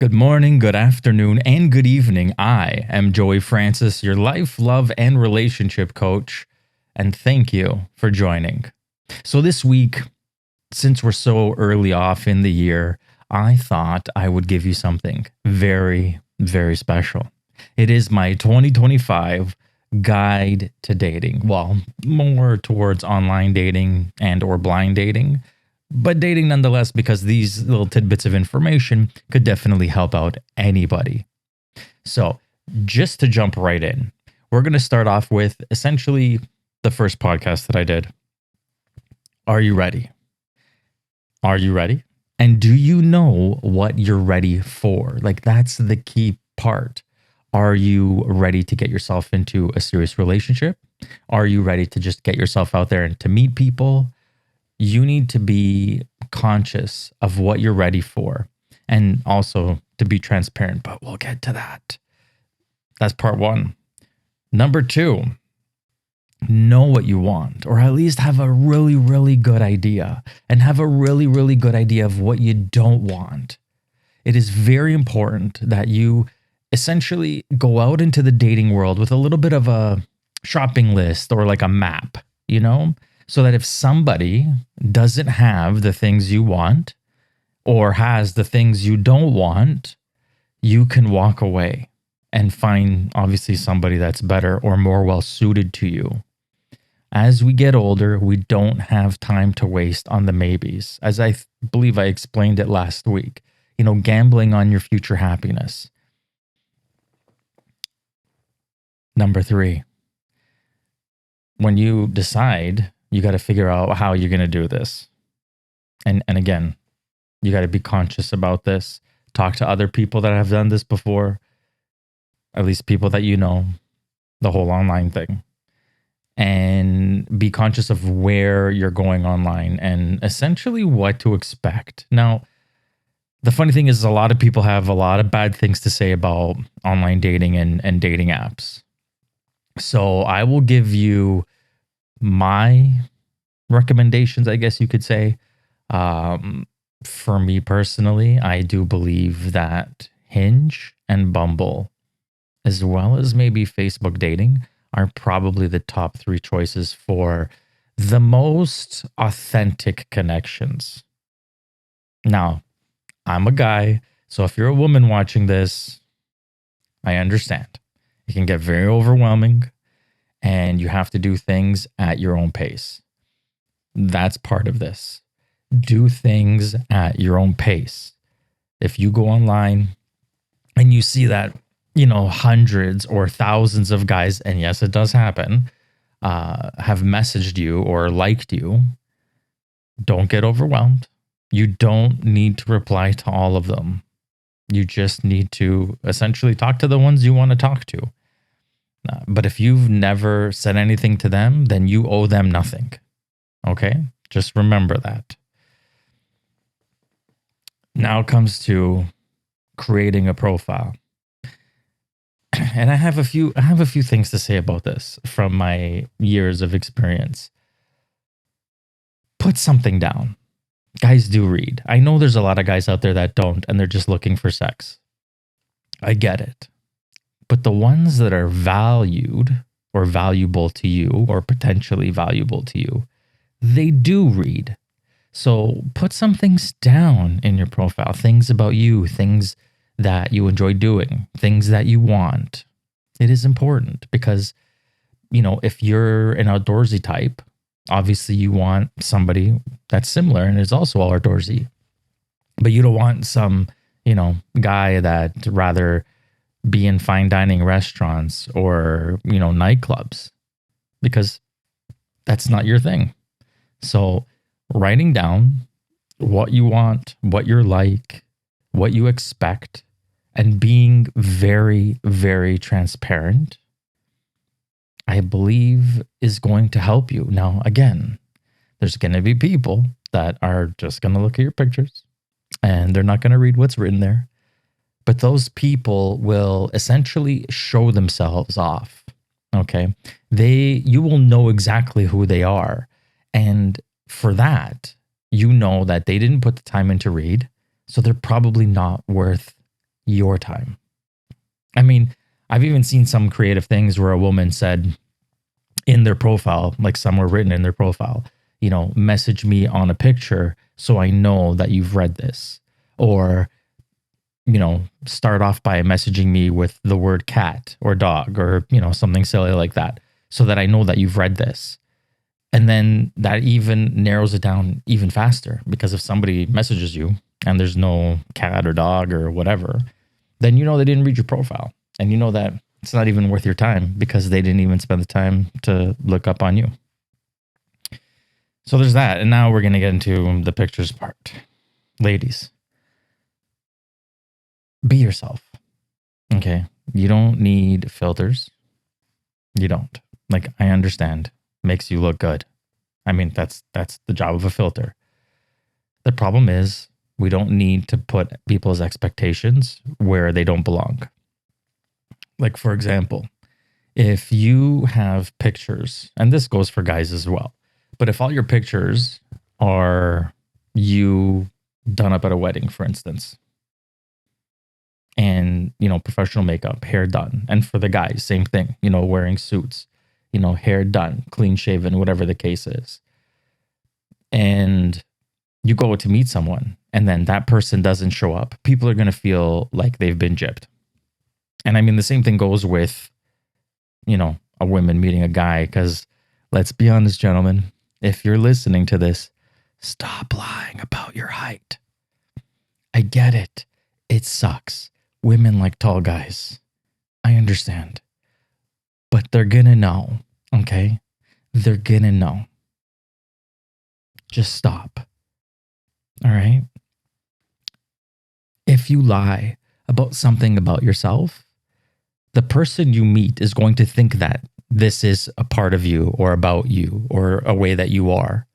Good morning, good afternoon, and good evening. I am Joey Francis, your life, love, and relationship coach, and thank you for joining. So, this week, since we're so early off in the year, I thought I would give you something very, very special. It is my 2025 guide to dating. Well, more towards online dating and or blind dating, but dating nonetheless, because these little tidbits of information could definitely help out anybody. So, just to jump right in, we're going to start off with essentially the first podcast that I did. Are you ready? Are you ready? And do you know what you're ready for? Like, that's the key part. Are you ready to get yourself into a serious relationship? Are you ready to just get yourself out there and to meet people? You need to be conscious of what you're ready for and also to be transparent, but we'll get to that. That's part one. Number two, know what you want, or at least have a really, really good idea, and have a really, really good idea of what you don't want. It is very important that you essentially go out into the dating world with a little bit of a shopping list or like a map, so that if somebody doesn't have the things you want or has the things you don't want, you can walk away and find obviously somebody that's better or more well suited to you. As we get older, we don't have time to waste on the maybes. As I believe I explained it last week, gambling on your future happiness. Number three, when you decide, you got to figure out how you're going to do this. And again, you got to be conscious about this. Talk to other people that have done this before, at least people that you know, the whole online thing. And be conscious of where you're going online and essentially what to expect. Now, the funny thing is a lot of people have a lot of bad things to say about online dating and dating apps. So I will give you my recommendations, I guess you could say. For me personally, I do believe that Hinge and Bumble, as well as maybe Facebook dating, are probably the top three choices for the most authentic connections. Now, I'm a guy, so if you're a woman watching this, I understand. It can get very overwhelming and you have to do things at your own pace. That's part of this. Do things at your own pace. If you go online and you see that, hundreds or thousands of guys, and yes, it does happen, have messaged you or liked you, don't get overwhelmed. You don't need to reply to all of them. You just need to essentially talk to the ones you want to talk to. But if you've never said anything to them, then you owe them nothing. Okay? Just remember that. Now it comes to creating a profile. And I have a few things to say about this from my years of experience. Put something down. Guys do read. I know there's a lot of guys out there that don't, and they're just looking for sex. I get it. But the ones that are valued or valuable to you or potentially valuable to you, they do read. So put some things down in your profile, things about you, things that you enjoy doing, things that you want. It is important because, if you're an outdoorsy type, obviously you want somebody that's similar and is also outdoorsy. But you don't want some, guy that rather be in fine dining restaurants or, nightclubs, because that's not your thing. So writing down what you want, what you're like, what you expect, and being very, very transparent, I believe is going to help you. Now, again, there's going to be people that are just going to look at your pictures and they're not going to read what's written there. But those people will essentially show themselves off. Okay. You will know exactly who they are. And for that, that they didn't put the time in to read. So they're probably not worth your time. I mean, I've even seen some creative things where a woman said in their profile, like some were written in their profile, message me on a picture so I know that you've read this. Or, start off by messaging me with the word cat or dog or, something silly like that so that I know that you've read this. And then that even narrows it down even faster, because if somebody messages you and there's no cat or dog or whatever, then they didn't read your profile. And you know that it's not even worth your time because they didn't even spend the time to look up on you. So there's that. And now we're going to get into the pictures part. Ladies, be yourself. Okay. You don't need filters. You don't. Like, I understand. Makes you look good. I mean, that's the job of a filter. The problem is we don't need to put people's expectations where they don't belong. Like, for example, if you have pictures, and this goes for guys as well, but if all your pictures are you done up at a wedding, for instance, and, professional makeup, hair done, and for the guys, same thing, wearing suits, hair done, clean shaven, whatever the case is, and you go to meet someone and then that person doesn't show up, people are going to feel like they've been gypped. And I mean, the same thing goes with, a woman meeting a guy, because let's be honest, gentlemen, if you're listening to this, stop lying about your height. I get it. It sucks. Women like tall guys. I understand. But they're going to know, okay? They're going to know. Just stop. All right? If you lie about something about yourself, the person you meet is going to think that this is a part of you or about you or a way that you are.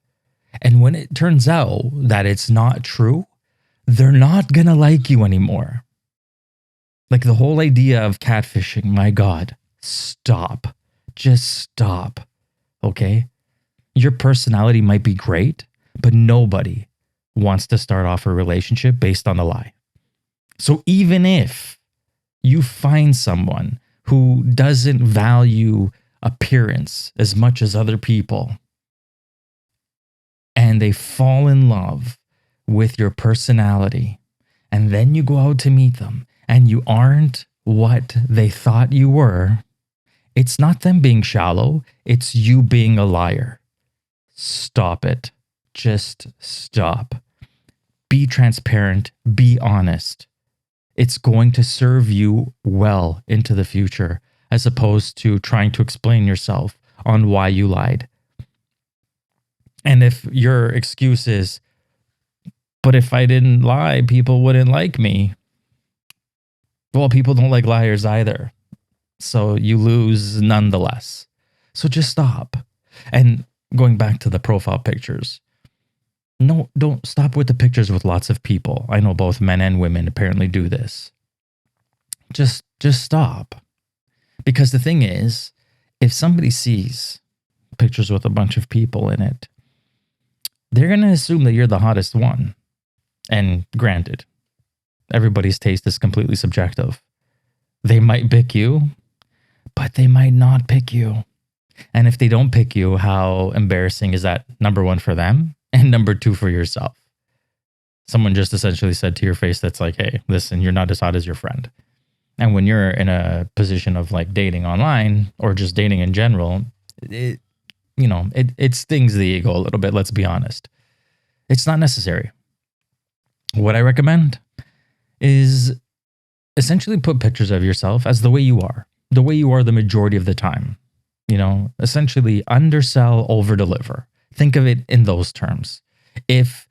And when it turns out that it's not true, they're not going to like you anymore. Like the whole idea of catfishing, my God, stop. Just stop. Okay? Your personality might be great, but nobody wants to start off a relationship based on a lie. So even if you find someone who doesn't value appearance as much as other people, and they fall in love with your personality, and then you go out to meet them, and you aren't what they thought you were, it's not them being shallow, it's you being a liar. Stop it. Just stop. Be transparent. Be honest. It's going to serve you well into the future, as opposed to trying to explain yourself on why you lied. And if your excuse is, but if I didn't lie, people wouldn't like me. Well, people don't like liars either. So you lose nonetheless. So just stop. And going back to the profile pictures, no, don't stop with the pictures with lots of people. I know both men and women apparently do this. Just stop. Because the thing is, if somebody sees pictures with a bunch of people in it, they're going to assume that you're the hottest one. And granted, everybody's taste is completely subjective. They might pick you, but they might not pick you. And if they don't pick you, how embarrassing is that? Number one, for them, and number two, for yourself. Someone just essentially said to your face that's like, hey, listen, you're not as hot as your friend. And when you're in a position of like dating online or just dating in general, it stings the ego a little bit, let's be honest. It's not necessary. What I recommend is essentially put pictures of yourself as the way you are the majority of the time. Essentially undersell, over-deliver. Think of it in those terms. If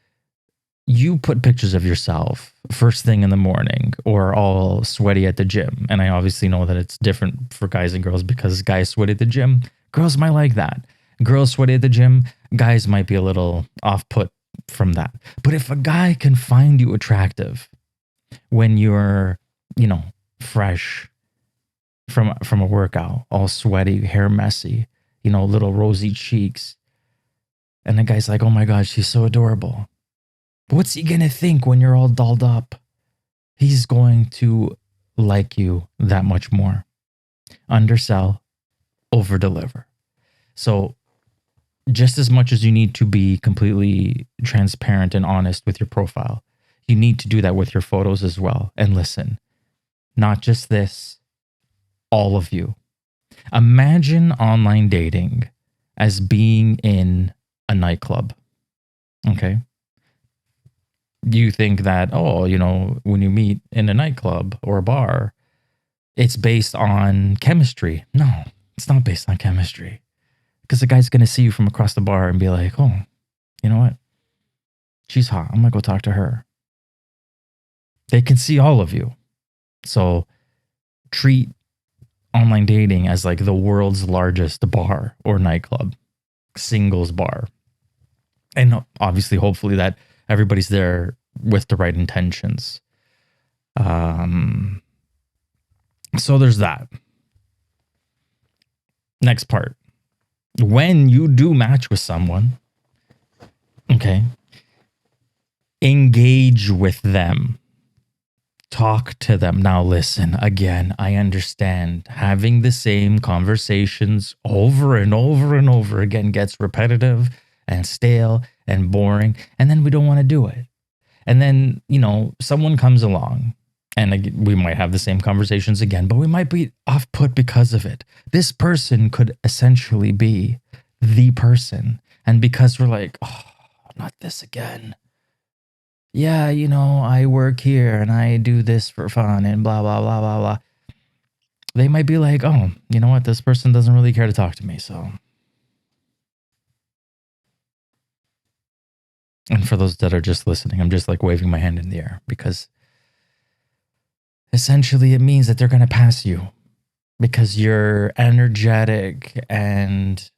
you put pictures of yourself first thing in the morning or all sweaty at the gym, and I obviously know that it's different for guys and girls because guys sweat at the gym, girls might like that. Girls sweat at the gym, guys might be a little off-put from that. But if a guy can find you attractive when you're, fresh from a workout, all sweaty, hair messy, little rosy cheeks, and the guy's like, oh my God, she's so adorable. What's he gonna think when you're all dolled up? he's going to like you that much more. Undersell, over deliver. So, just as much as you need to be completely transparent and honest with your profile, you need to do that with your photos as well. And listen, not just this, all of you. Imagine online dating as being in a nightclub. Okay. You think that, when you meet in a nightclub or a bar, it's based on chemistry. No, it's not based on chemistry. Because the guy's going to see you from across the bar and be like, oh, you know what? She's hot. I'm going to go talk to her. They can see all of you. So treat online dating as like the world's largest bar or nightclub, singles bar. And obviously, hopefully that everybody's there with the right intentions. So there's that. Next part. When you do match with someone, okay, engage with them. Talk to them. Now, listen, again, I understand having the same conversations over and over and over again gets repetitive and stale and boring. And then we don't want to do it. And then, someone comes along and we might have the same conversations again, but we might be off put because of it. This person could essentially be the person. And because we're like, oh, not this again. Yeah, I work here and I do this for fun and blah, blah, blah, blah, blah. They might be like, oh, you know what? This person doesn't really care to talk to me. So, and for those that are just listening, I'm just like waving my hand in the air because essentially it means that they're going to pass you because you're energetic and,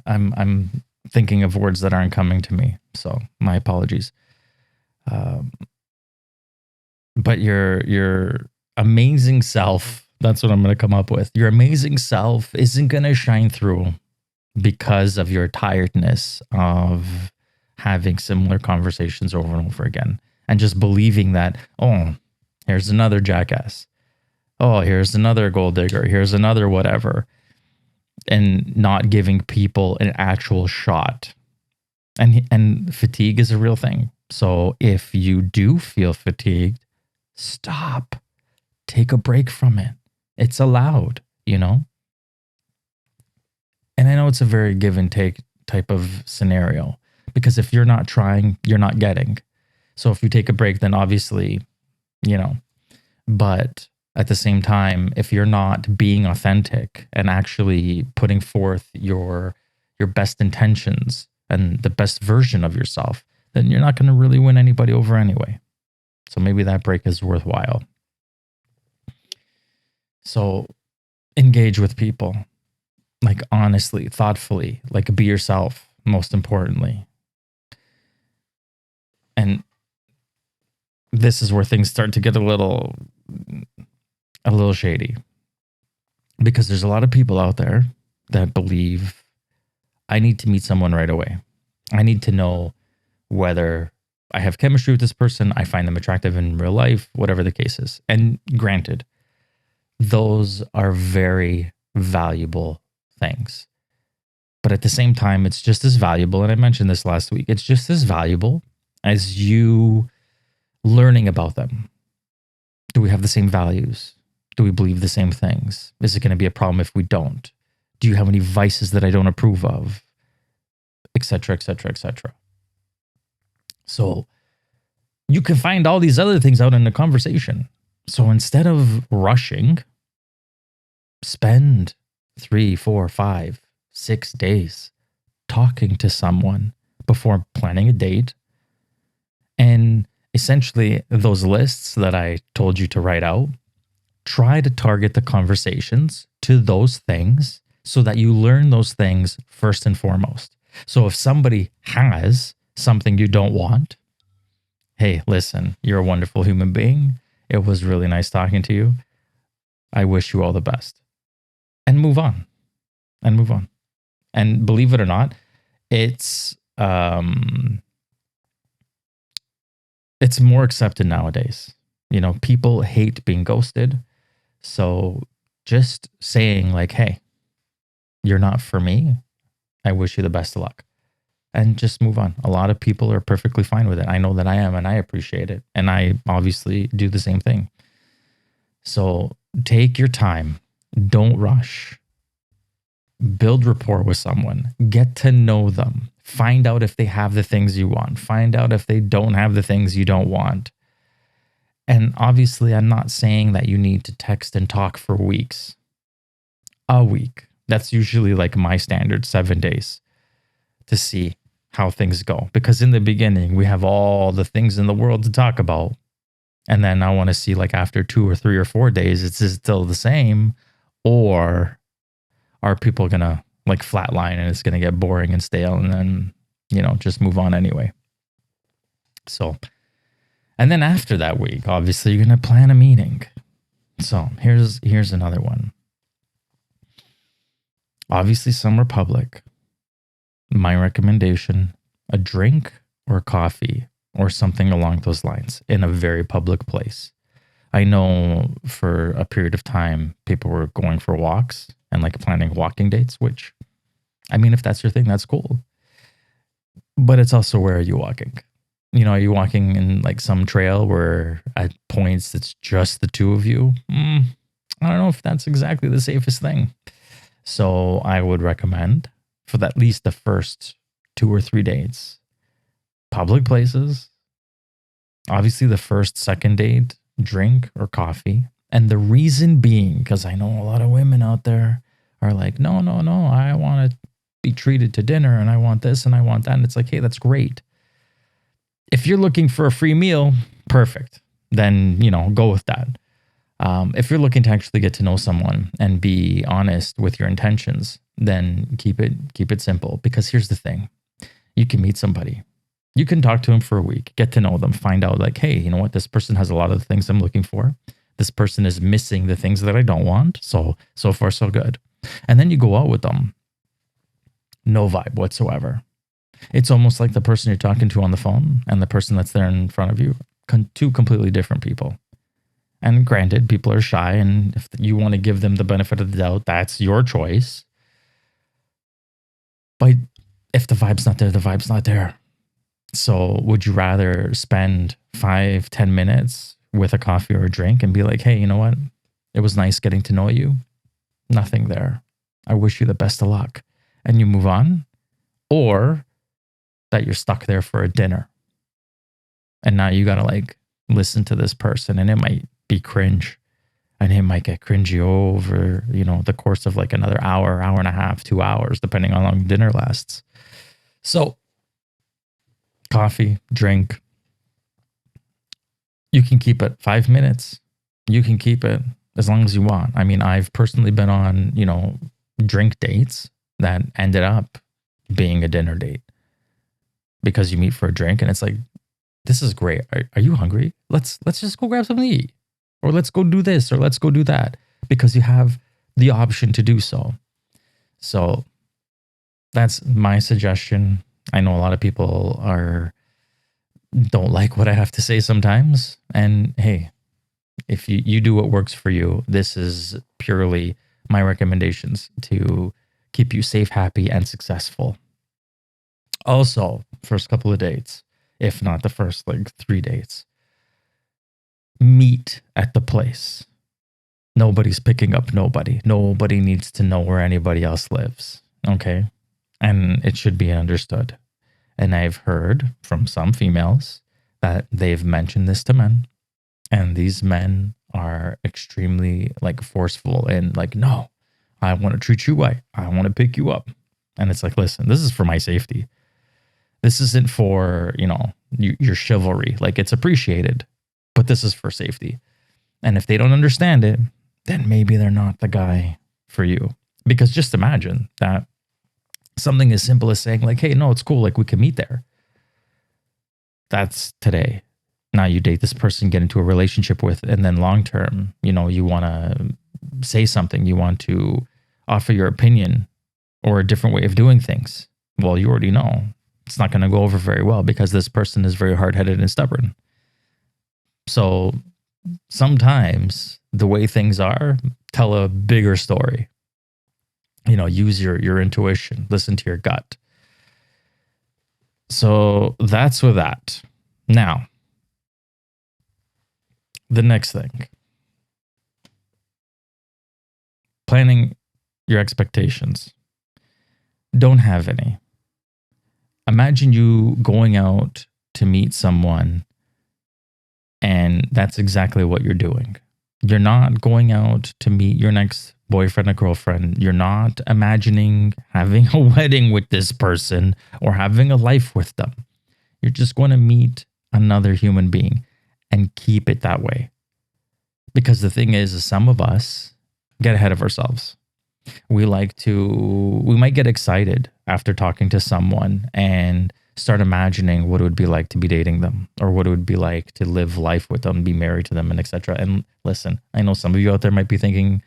I'm thinking of words that aren't coming to me. So my apologies. But your amazing self, that's what I'm going to come up with. Your amazing self isn't going to shine through because of your tiredness of having similar conversations over and over again. And just believing that, oh, here's another jackass. Oh, here's another gold digger. Here's another whatever. And not giving people an actual shot. And fatigue is a real thing. So if you do feel fatigued, stop. Take a break from it. It's allowed, And I know it's a very give and take type of scenario because if you're not trying, you're not getting. So if you take a break, then obviously, but at the same time, if you're not being authentic and actually putting forth your best intentions and the best version of yourself, then you're not going to really win anybody over anyway. So maybe that break is worthwhile. So engage with people, like honestly, thoughtfully, like be yourself, most importantly. And this is where things start to get a little shady because there's a lot of people out there that believe I need to meet someone right away. I need to know whether I have chemistry with this person, I find them attractive in real life, whatever the case is. And granted, those are very valuable things. But at the same time, it's just as valuable, and I mentioned this last week, it's just as valuable as you learning about them. Do we have the same values? Do we believe the same things? Is it going to be a problem if we don't? Do you have any vices that I don't approve of? Etc., etc., etc. So you can find all these other things out in the conversation. So instead of rushing, spend 3, 4, 5, 6 days talking to someone before planning a date. And essentially, those lists that I told you to write out, try to target the conversations to those things so that you learn those things first and foremost. So if somebody has something you don't want, hey, listen, you're a wonderful human being. It was really nice talking to you. I wish you all the best. And move on. And believe it or not, it's it's more accepted nowadays. People hate being ghosted. So just saying like, hey, you're not for me. I wish you the best of luck. And just move on. A lot of people are perfectly fine with it. I know that I am, and I appreciate it. And I obviously do the same thing. So take your time. Don't rush. Build rapport with someone. Get to know them. Find out if they have the things you want. Find out if they don't have the things you don't want. And obviously, I'm not saying that you need to text and talk for weeks. A week. That's usually like my standard, 7 days, to see how things go. Because in the beginning, we have all the things in the world to talk about. And then I want to see like after 2 or 3 or 4 days, it's still the same. Or are people going to like flatline and it's going to get boring and stale and then, just move on anyway. So, and then after that week, obviously you're going to plan a meeting. So here's another one. Obviously some are public. My recommendation, a drink or coffee or something along those lines in a very public place. I know for a period of time, people were going for walks and like planning walking dates, which, I mean, if that's your thing, that's cool. But it's also, where are you walking? Are you walking in like some trail where at points it's just the two of you? I don't know if that's exactly the safest thing. So I would recommend for at least the first 2 or 3 dates, public places. Obviously the first, second date, drink or coffee. And the reason being, because I know a lot of women out there are like, no, I want to be treated to dinner and I want this and I want that. And it's like, hey, that's great. If you're looking for a free meal, perfect. Then, go with that. If you're looking to actually get to know someone and be honest with your intentions, then keep it simple. Because here's the thing. You can meet somebody. You can talk to them for a week, get to know them, find out like, hey, you know what? This person has a lot of the things I'm looking for. This person is missing the things that I don't want. So far, so good. And then you go out with them. No vibe whatsoever. It's almost like the person you're talking to on the phone and the person that's there in front of you, two completely different people. And granted, people are shy, and if you want to give them the benefit of the doubt, that's your choice. But if the vibe's not there, the vibe's not there. So would you rather spend 5-10 minutes with a coffee or a drink and be like, hey, you know what? It was nice getting to know you. Nothing there. I wish you the best of luck. And you move on? Or that you're stuck there for a dinner. And now you got to like listen to this person, and it might be cringe. And it might get cringy over, the course of like another hour, hour and a half, 2 hours, depending on how long dinner lasts. So coffee, drink. You can keep it 5 minutes. You can keep it as long as you want. I mean, I've personally been on, drink dates that ended up being a dinner date because you meet for a drink and it's like, this is great. Are you hungry? Let's just go grab something to eat, or let's go do this, or let's go do that, because you have the option to do so. So that's my suggestion. I know a lot of people don't like what I have to say sometimes. And hey, if you do what works for you, this is purely my recommendations to keep you safe, happy, and successful. Also, first couple of dates, if not the first like 3 dates, meet at the place. Nobody's picking up nobody. Nobody needs to know where anybody else lives. Okay. And it should be understood. And I've heard from some females that they've mentioned this to men, and these men are extremely like forceful and like, no, I want to treat you right. I want to pick you up. And it's like, listen, this is for my safety. This isn't for, your chivalry. Like, it's appreciated, but this is for safety. And if they don't understand it, then maybe they're not the guy for you. Because just imagine that something as simple as saying like, hey, no, it's cool. Like, we can meet there. That's today. Now you date this person, get into a relationship with, and then long term, you want to say something. You want to offer your opinion or a different way of doing things. Well, you already know it's not going to go over very well because this person is very hard-headed and stubborn. So sometimes the way things are, tell a bigger story. Use your intuition, listen to your gut. So that's with that. Now, the next thing, planning your expectations. Don't have any. Imagine you going out to meet someone and that's exactly what you're doing. You're not going out to meet your next boyfriend or girlfriend. You're not imagining having a wedding with this person or having a life with them. You're just going to meet another human being and keep it that way. Because the thing is some of us get ahead of ourselves. We might get excited after talking to someone and start imagining what it would be like to be dating them or what it would be like to live life with them, be married to them, and etc. And listen, I know some of you out there might be thinking,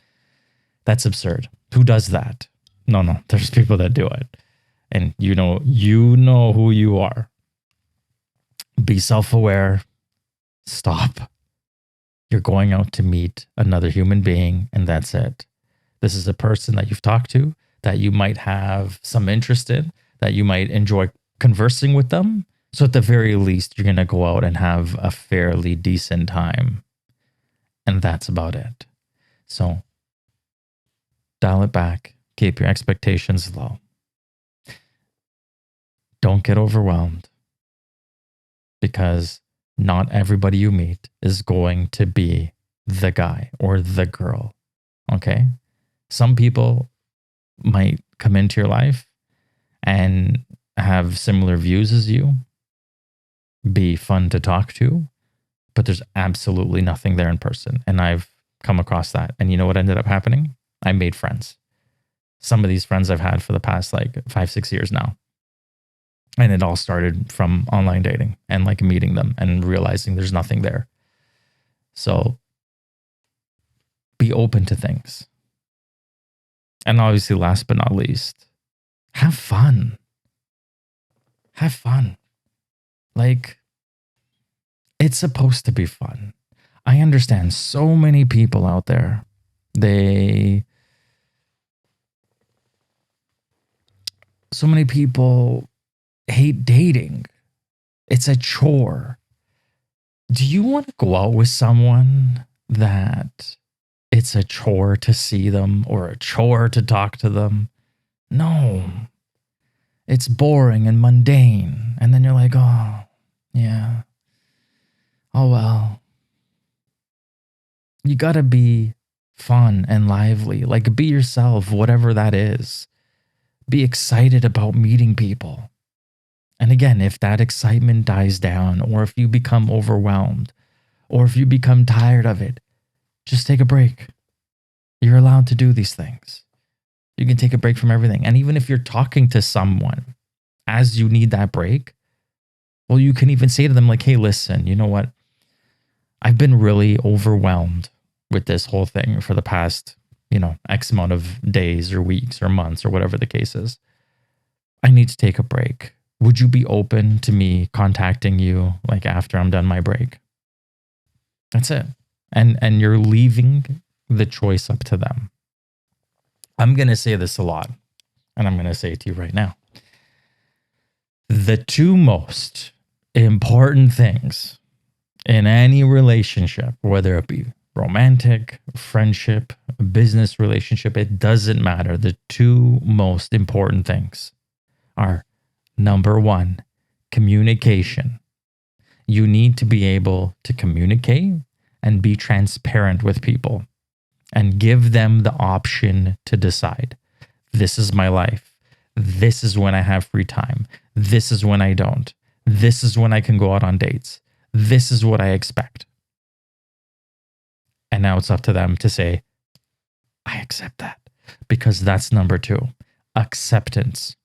that's absurd. Who does that? No, there's people that do it. And you know who you are. Be self-aware. Stop. You're going out to meet another human being, and that's it. This is a person that you've talked to, that you might have some interest in, that you might enjoy conversing with them. So at the very least, you're going to go out and have a fairly decent time. And that's about it. So dial it back. Keep your expectations low. Don't get overwhelmed, because not everybody you meet is going to be the guy or the girl. Okay? Some people might come into your life and have similar views as you, be fun to talk to, but there's absolutely nothing there in person. And I've come across that. And you know what ended up happening? I made friends. Some of these friends I've had for the past 5-6 years now. And it all started from online dating and meeting them and realizing there's nothing there. So be open to things. And obviously, last but not least, have fun. Have fun. It's supposed to be fun. I understand so many people out there, so many people hate dating. It's a chore. Do you want to go out with someone that it's a chore to see them or a chore to talk to them? No. It's boring and mundane. And then you're like, oh, yeah. Oh, well. You got to be fun and lively. Be yourself, whatever that is. Be excited about meeting people. And again, if that excitement dies down, or if you become overwhelmed, or if you become tired of it, just take a break. You're allowed to do these things. You can take a break from everything. And even if you're talking to someone as you need that break, well, you can even say to them hey, listen, you know what? I've been really overwhelmed with this whole thing for the past, X amount of days or weeks or months or whatever the case is. I need to take a break. Would you be open to me contacting you after I'm done my break? That's it. And you're leaving the choice up to them. I'm going to say this a lot, and I'm going to say it to you right now. The two most important things in any relationship, whether it be romantic, friendship, business relationship, it doesn't matter. The two most important things are, number one, communication. You need to be able to communicate and be transparent with people and give them the option to decide. This is my life. This is when I have free time. This is when I don't. This is when I can go out on dates. This is what I expect. And now it's up to them to say, I accept that. Because that's number two, acceptance.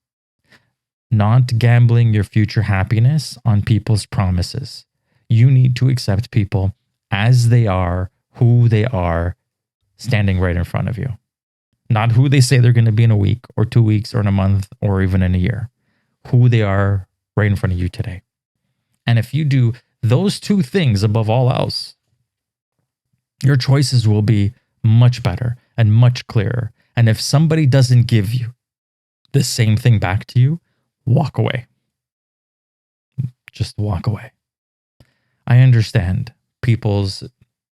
Not gambling your future happiness on people's promises. You need to accept people as they are, who they are, standing right in front of you. Not who they say they're going to be in a week or 2 weeks or in a month or even in a year. Who they are right in front of you today. And if you do those two things above all else, your choices will be much better and much clearer. And if somebody doesn't give you the same thing back to you, walk away. Just walk away. I understand people's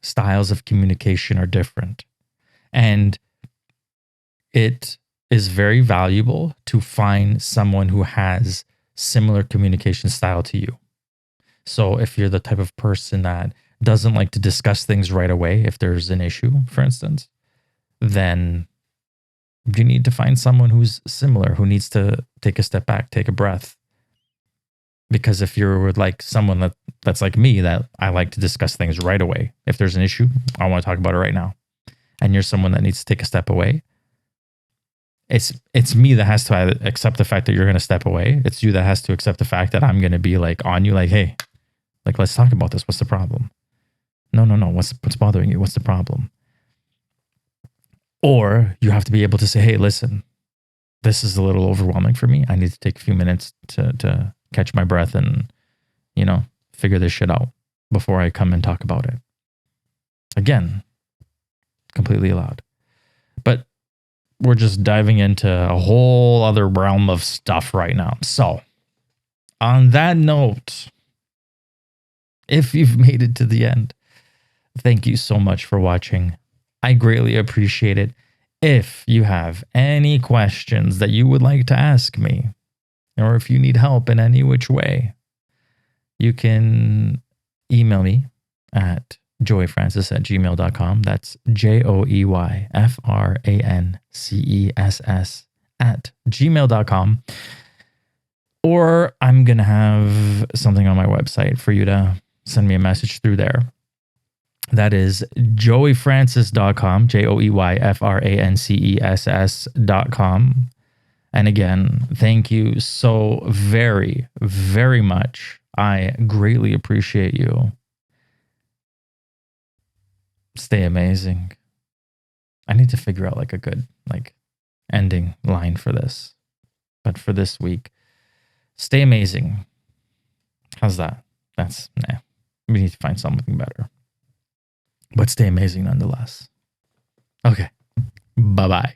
styles of communication are different. And it is very valuable to find someone who has similar communication style to you. So if you're the type of person that doesn't like to discuss things right away, if there's an issue, for instance, then you need to find someone who's similar, who needs to take a step back, take a breath. Because if you're like someone that's like me, that I like to discuss things right away. If there's an issue, I want to talk about it right now. And you're someone that needs to take a step away. It's me that has to accept the fact that you're going to step away. It's you that has to accept the fact that I'm going to be like on you, like, hey, like, let's talk about this. What's the problem? No. What's bothering you? What's the problem? Or you have to be able to say, hey, listen, this is a little overwhelming for me. I need to take a few minutes to catch my breath and, figure this shit out before I come and talk about it. Again, completely allowed. But we're just diving into a whole other realm of stuff right now. So, on that note, if you've made it to the end, thank you so much for watching. I greatly appreciate it. If you have any questions that you would like to ask me, or if you need help in any which way, you can email me at joyfrancis@gmail.com. That's JoeyFrances@gmail.com. Or I'm going to have something on my website for you to send me a message through there. That is joeyfrancis.com, JoeyFrances.com. And again, thank you so very, very much. I greatly appreciate you. Stay amazing. I need to figure out like a good ending line for this. But for this week, stay amazing. How's that? We need to find something better. But stay amazing nonetheless. Okay. Bye-bye.